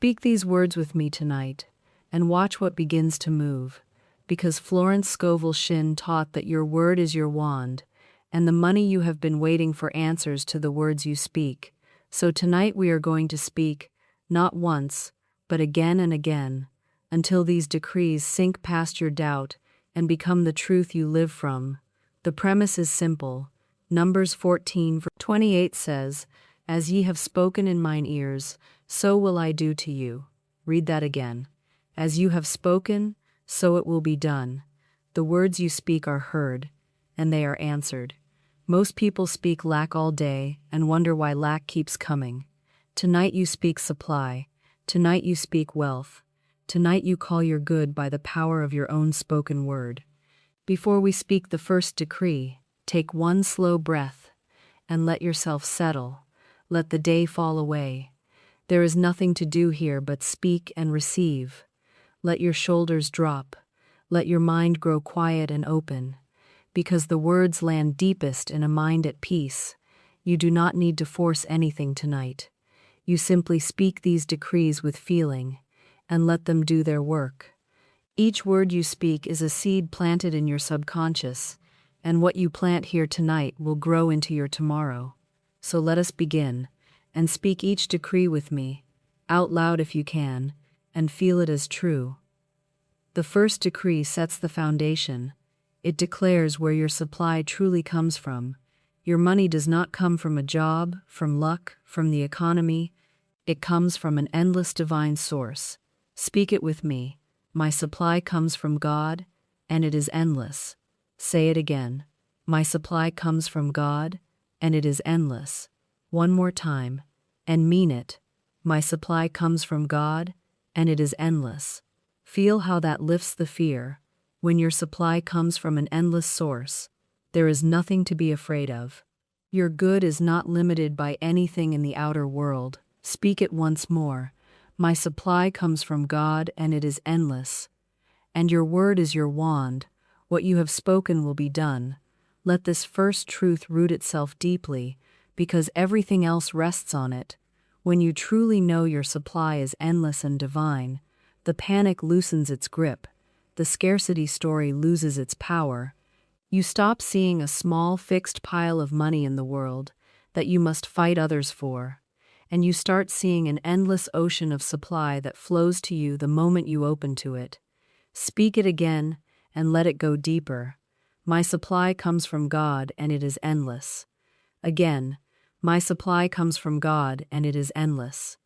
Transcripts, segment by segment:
Speak these words with me tonight, and watch what begins to move, because Florence Scovel Shinn taught that your word is your wand, and the money you have been waiting for answers to the words you speak. So tonight we are going to speak, not once, but again and again, until these decrees sink past your doubt and become the truth you live from. The premise is simple. Numbers 14:28 says, "As ye have spoken in mine ears, so will I do to you." Read that again. As you have spoken, so it will be done. The words you speak are heard, and they are answered. Most people speak lack all day and wonder why lack keeps coming. Tonight you speak supply. Tonight you speak wealth. Tonight you call your good by the power of your own spoken word. Before we speak the first decree, take one slow breath and let yourself settle. Let the day fall away. There is nothing to do here but speak and receive. Let your shoulders drop. Let your mind grow quiet and open. Because the words land deepest in a mind at peace. You do not need to force anything tonight. You simply speak these decrees with feeling and let them do their work. Each word you speak is a seed planted in your subconscious, and what you plant here tonight will grow into your tomorrow. So let us begin, and speak each decree with me, out loud if you can, and feel it as true. The first decree sets the foundation. It declares where your supply truly comes from. Your money does not come from a job, from luck, from the economy. It comes from an endless divine source. Speak it with me. My supply comes from God, and it is endless. Say it again. My supply comes from God, and it is endless. One more time, and mean it. My supply comes from God, and it is endless. Feel how that lifts the fear. When your supply comes from an endless source, there is nothing to be afraid of. Your good is not limited by anything in the outer world. Speak it once more. My supply comes from God, and it is endless. And your word is your wand. What you have spoken will be done. Let this first truth root itself deeply, because everything else rests on it. When you truly know your supply is endless and divine, the panic loosens its grip. The scarcity story loses its power. You stop seeing a small fixed pile of money in the world that you must fight others for, and you start seeing an endless ocean of supply that flows to you the moment you open to it. Speak it again and let it go deeper. My supply comes from God, and it is endless. Again, my supply comes from God, and it is endless.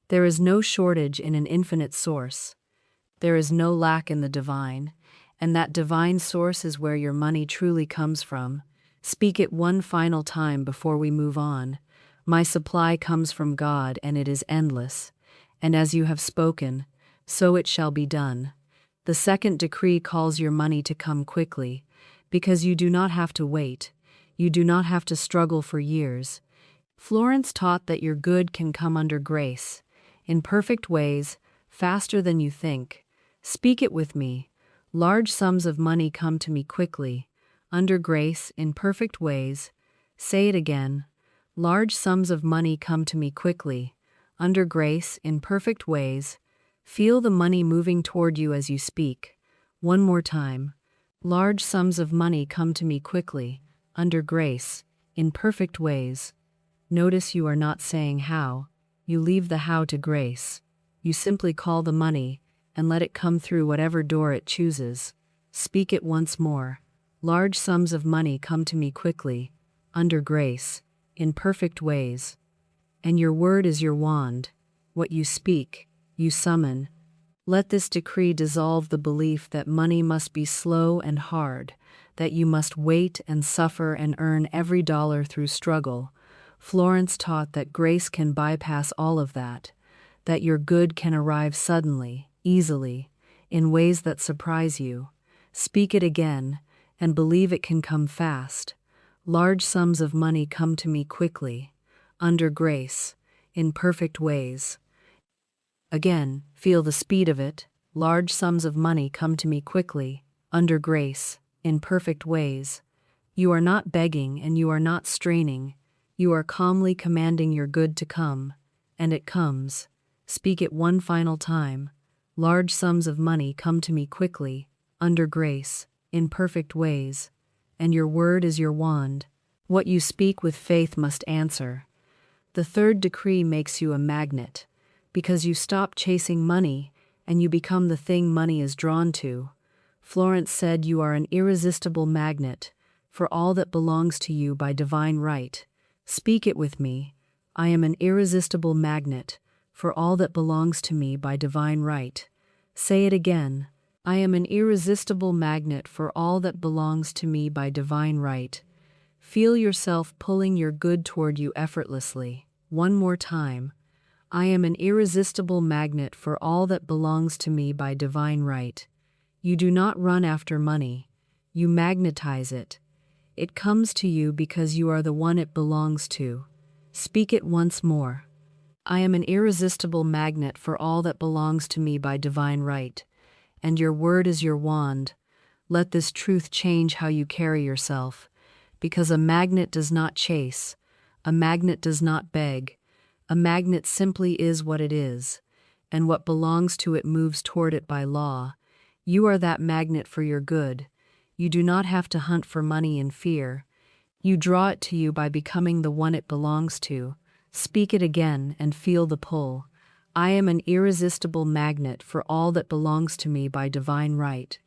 There is no shortage in an infinite source. There is no lack in the divine, and that divine source is where your money truly comes from. Speak it one final time before we move on. My supply comes from God, and it is endless. And as you have spoken, so it shall be done. The second decree calls your money to come quickly, because you do not have to wait. You do not have to struggle for years. Florence taught that your good can come under grace, in perfect ways, faster than you think. Speak it with me. Large sums of money come to me quickly, under grace, in perfect ways. Say it again. Large sums of money come to me quickly, under grace, in perfect ways. Feel the money moving toward you as you speak. One more time. Large sums of money come to me quickly, under grace, in perfect ways. Notice you are not saying how. You leave the how to grace. You simply call the money and let it come through whatever door it chooses. Speak it once more. Large sums of money come to me quickly, under grace, in perfect ways. And your word is your wand. What you speak, you summon. Let this decree dissolve the belief that money must be slow and hard, that you must wait and suffer and earn every dollar through struggle. Florence taught that grace can bypass all of that your good can arrive suddenly, easily, in ways that surprise you. Speak it again, and believe it can come fast. Large sums of money come to me quickly, under grace, in perfect ways. Again, feel the speed of it. Large sums of money come to me quickly, under grace, in perfect ways. You are not begging and you are not straining. You are calmly commanding your good to come, and it comes. Speak it one final time. Large sums of money come to me quickly, under grace, in perfect ways. And your word is your wand. What you speak with faith must answer. The third decree makes you a magnet, because you stop chasing money and you become the thing money is drawn to. Florence said you are an irresistible magnet for all that belongs to you by divine right. Speak it with me. I am an irresistible magnet for all that belongs to me by divine right. Say it again. I am an irresistible magnet for all that belongs to me by divine right. Feel yourself pulling your good toward you effortlessly. One more time. I am an irresistible magnet for all that belongs to me by divine right. You do not run after money. You magnetize it. It comes to you because you are the one it belongs to. Speak it once more. I am an irresistible magnet for all that belongs to me by divine right. And your word is your wand. Let this truth change how you carry yourself. Because a magnet does not chase. A magnet does not beg. A magnet simply is what it is. And what belongs to it moves toward it by law. You are that magnet for your good. You do not have to hunt for money in fear. You draw it to you by becoming the one it belongs to. Speak it again and feel the pull. I am an irresistible magnet for all that belongs to me by divine right.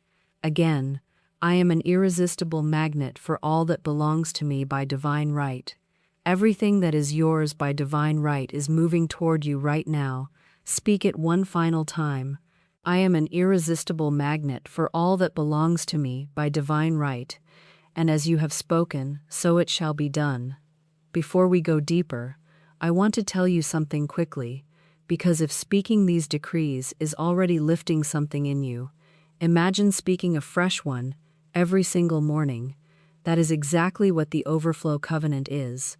Again, I am an irresistible magnet for all that belongs to me by divine right. Everything that is yours by divine right is moving toward you right now. Speak it one final time. I am an irresistible magnet for all that belongs to me by divine right. And as you have spoken, so it shall be done. Before we go deeper, I want to tell you something quickly, because if speaking these decrees is already lifting something in you, imagine speaking a fresh one every single morning. That is exactly what the Overflow Covenant is.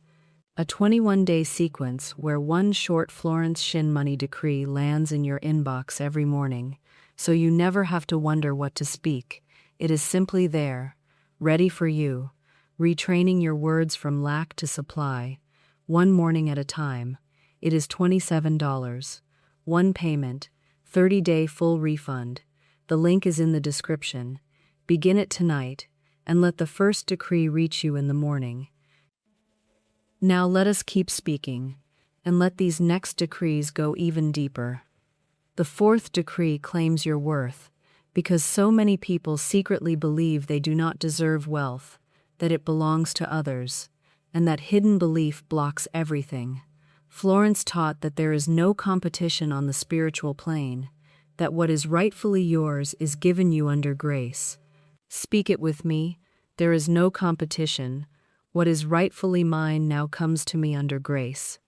A 21-day sequence where one short Florence Shinn money decree lands in your inbox every morning, so you never have to wonder what to speak. It is simply there, ready for you, retraining your words from lack to supply, one morning at a time. It is $27. One payment, 30-day full refund. The link is in the description. Begin it tonight, and let the first decree reach you in the morning. Now let us keep speaking, and let these next decrees go even deeper. The fourth decree claims your worth, because so many people secretly believe they do not deserve wealth, that it belongs to others, and that hidden belief blocks everything. Florence taught that there is no competition on the spiritual plane, that what is rightfully yours is given you under grace. Speak it with me. There is no competition. What is rightfully mine now comes to me under grace.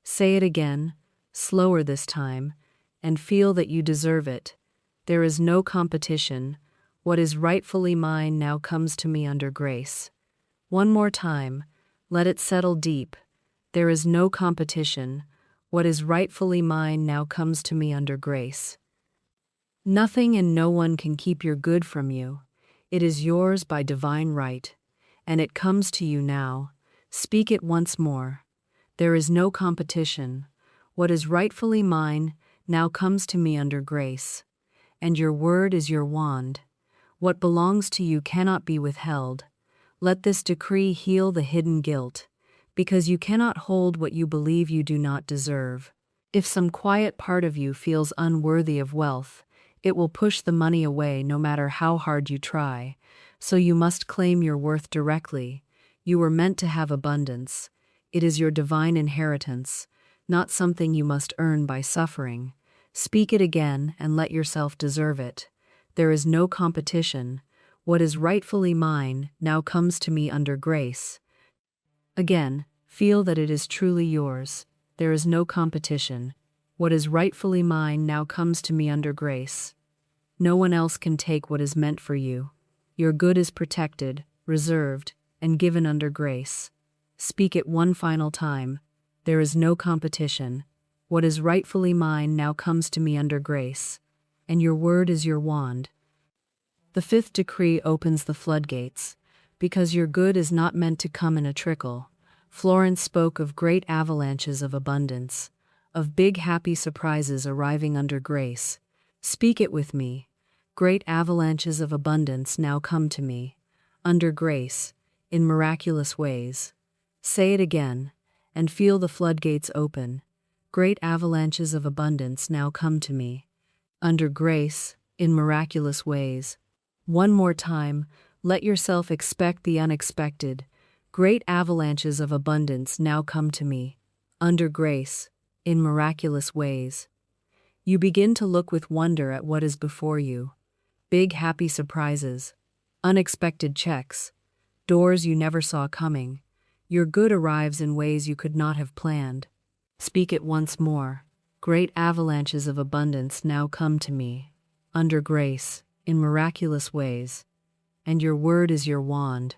Say it again, slower this time, and feel that you deserve it. There is no competition. What is rightfully mine now comes to me under grace. One more time, let it settle deep. There is no competition. What is rightfully mine now comes to me under grace. Nothing and no one can keep your good from you. It is yours by divine right, and it comes to you now. Speak it once more. There is no competition. What is rightfully mine now comes to me under grace. And your word is your wand. What belongs to you cannot be withheld. Let this decree heal the hidden guilt, because you cannot hold what you believe you do not deserve. If some quiet part of you feels unworthy of wealth, it will push the money away no matter how hard you try. So you must claim your worth directly. You were meant to have abundance. It is your divine inheritance, not something you must earn by suffering. Speak it again and let yourself deserve it. There is no competition. What is rightfully mine now comes to me under grace. Again, feel that it is truly yours. There is no competition. What is rightfully mine now comes to me under grace. No one else can take what is meant for you. Your good is protected, reserved, and given under grace. Speak it one final time. There is no competition. What is rightfully mine now comes to me under grace. And your word is your wand. The fifth decree opens the floodgates, because your good is not meant to come in a trickle. Florence spoke of great avalanches of abundance. of big happy surprises arriving under grace. Speak it with me. Great avalanches of abundance now come to me, under grace, in miraculous ways. Say it again, and feel the floodgates open. Great avalanches of abundance now come to me, under grace, in miraculous ways. One more time, let yourself expect the unexpected. Great avalanches of abundance now come to me, under grace, in miraculous ways. You begin to look with wonder at what is before you. Big happy surprises, unexpected checks, doors you never saw coming. Your good arrives in ways you could not have planned. Speak it once more. Great avalanches of abundance now come to me, under grace, in miraculous ways. And your word is your wand.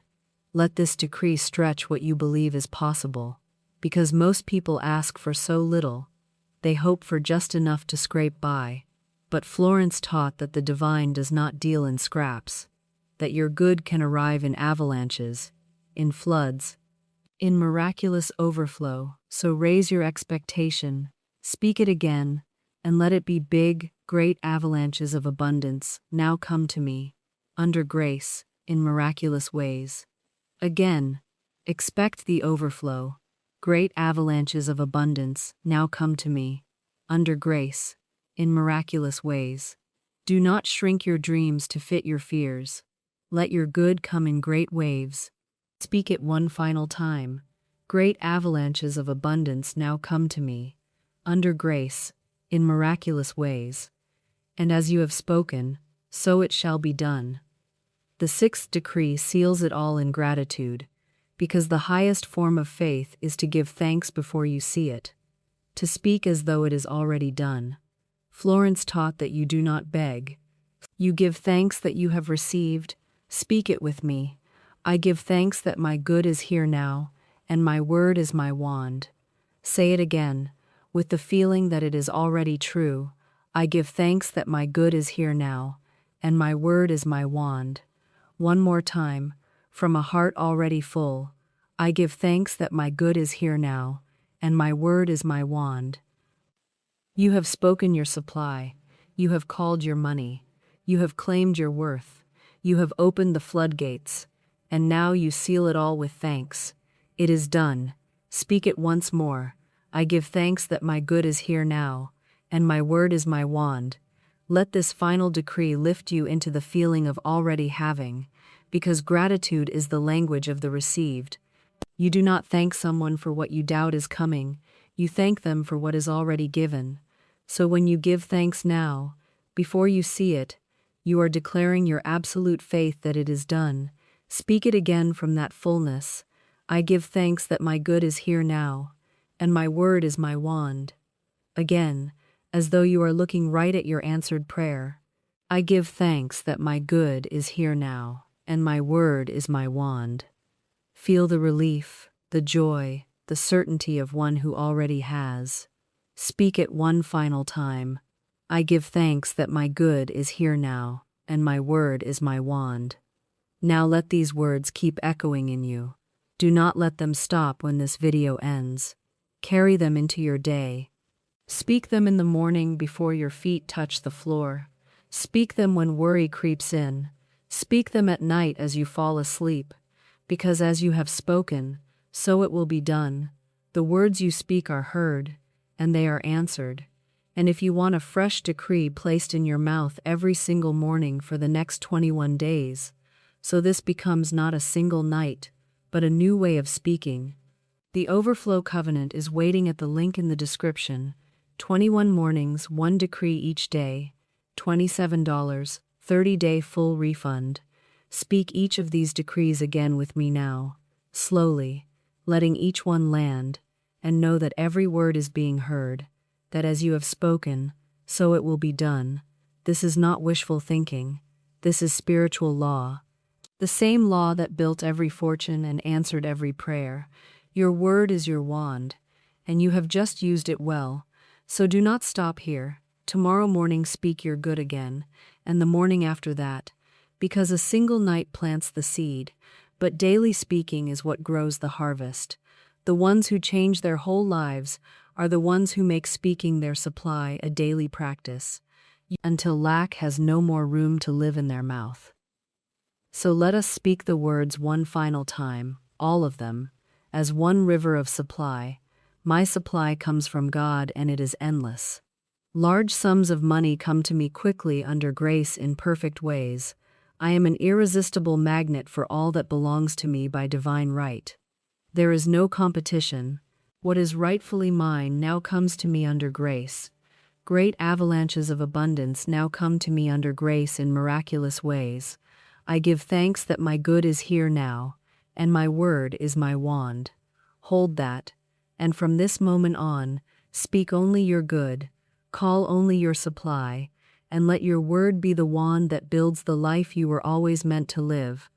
Let this decree stretch what you believe is possible, because most people ask for so little. They hope for just enough to scrape by. But Florence taught that the divine does not deal in scraps, that your good can arrive in avalanches, in floods, in miraculous overflow. So raise your expectation, speak it again, and let it be big, great avalanches of abundance now come to me, under grace, in miraculous ways. Again, expect the overflow. Great avalanches of abundance now come to me, under grace, in miraculous ways. Do not shrink your dreams to fit your fears. Let your good come in great waves. Speak it one final time. Great avalanches of abundance now come to me, under grace, in miraculous ways. And as you have spoken, so it shall be done. The sixth decree seals it all in gratitude, because the highest form of faith is to give thanks before you see it, to speak as though it is already done. Florence taught that you do not beg. You give thanks that you have received. Speak it with me. I give thanks that my good is here now, and my word is my wand. Say it again, with the feeling that it is already true. I give thanks that my good is here now, and my word is my wand. One more time, from a heart already full. I give thanks that my good is here now, and my word is my wand. You have spoken your supply. You have called your money. You have claimed your worth. You have opened the floodgates, and now you seal it all with thanks. It is done. Speak it once more. I give thanks that my good is here now, and my word is my wand. Let this final decree lift you into the feeling of already having, because gratitude is the language of the received. You do not thank someone for what you doubt is coming. You thank them for what is already given. So when you give thanks now, before you see it, you are declaring your absolute faith that it is done. Speak it again from that fullness. I give thanks that my good is here now, and my word is my wand. Again, as though you are looking right at your answered prayer. I give thanks that my good is here now, and my word is my wand. Feel the relief, the joy, the certainty of one who already has. Speak it one final time. I give thanks that my good is here now, and my word is my wand. Now let these words keep echoing in you. Do not let them stop when this video ends. Carry them into your day. Speak them in the morning before your feet touch the floor. Speak them when worry creeps in. Speak them at night as you fall asleep. Because as you have spoken, so it will be done. The words you speak are heard, and they are answered. And if you want a fresh decree placed in your mouth every single morning for the next 21 days, so this becomes not a single night, but a new way of speaking, the Overflow Covenant is waiting at the link in the description. 21 mornings, 1 decree each day, $27, 30-day full refund. Speak each of these decrees again with me now, slowly, letting each one land, and know that every word is being heard, that as you have spoken, so it will be done. This is not wishful thinking. This is spiritual law. The same law that built every fortune and answered every prayer. Your word is your wand, and you have just used it well. So do not stop here. Tomorrow morning speak your good again, and the morning after that, because a single night plants the seed, but daily speaking is what grows the harvest. The ones who change their whole lives are the ones who make speaking their supply a daily practice, until lack has no more room to live in their mouth. So let us speak the words one final time, all of them, as one river of supply. My supply comes from God and it is endless. Large sums of money come to me quickly under grace in perfect ways. I am an irresistible magnet for all that belongs to me by divine right. There is no competition. What is rightfully mine now comes to me under grace. Great avalanches of abundance now come to me under grace in miraculous ways. I give thanks that my good is here now, and my word is my wand. Hold that, and from this moment on, speak only your good, call only your supply, and let your word be the wand that builds the life you were always meant to live.